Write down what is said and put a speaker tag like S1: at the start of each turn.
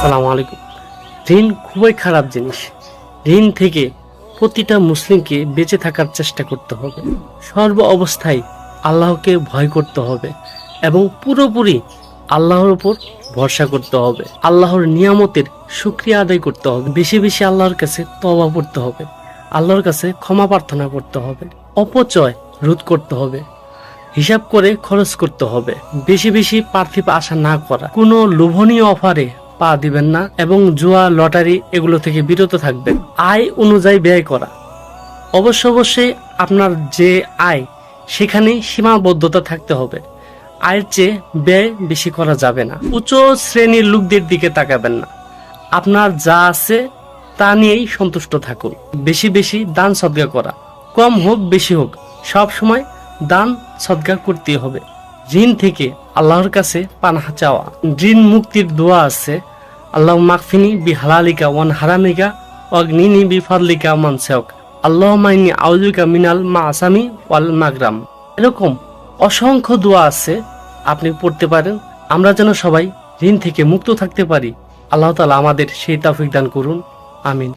S1: আসসালামু আলাইকুম। ঋণ খুবই খারাপ জিনিস। ঋণ থেকে প্রতিটা মুসলিমকে বেঁচে থাকার চেষ্টা করতে হবে। সর্ব অবস্থায় আল্লাহকে ভয় করতে হবে এবং পুরোপুরি আল্লাহর উপর ভরসা করতে হবে। আল্লাহর নিয়ামতের শুকরিয়া আদায় করতে হবে। বেশি বেশি আল্লাহর কাছে তওবা করতে হবে। আল্লাহর কাছে ক্ষমা প্রার্থনা করতে হবে। অপচয় রোধ করতে হবে। হিসাব করে খরচ করতে হবে। বেশি বেশি পার্থিব আশা না করা, কোনো লোভনীয় অফারে পা দিবেন না এবং জুয়া, লটারি এগুলো থেকে বিরত থাকবেন। আয় অনুযায়ী ব্যয় করা। অবশ্যই আপনার যে আয় সেখানে সীমাবদ্ধতা থাকতে হবে। আয়ের চেয়ে ব্যয় বেশি করা যাবে না। উচ্চ শ্রেণীর লোকদের দিকে তাকাবেন না। আপনার যা আছে তা নিয়েই সন্তুষ্ট থাকুন। বেশি বেশি দান সদকা করা, কম হোক বেশি হোক, সব সময় দান সদকা করতে হবে। ঋণ থেকে আল্লাহর কাছে পানাহ চাওয়া। ঋণ মুক্তির দোয়া আছে, আল্লাহ মাগফিনি বি হালালিকা ওয়ান হারামিকা অগ্নিনি বি ফাদলিকা মান শাওক, আল্লাহুম্মা ইন্নী আউযুবিকা মিনাল মাআসামি ওয়াল মাগরাম। এরকম অসংখ্য দোয়া আছে, আপনি পড়তে পারেন। আমরা যেন সবাই ঋণ থেকে মুক্ত থাকতে পারি। আল্লাহ তাআলা আমাদের সেই তৌফিক দান করুন। আমিন।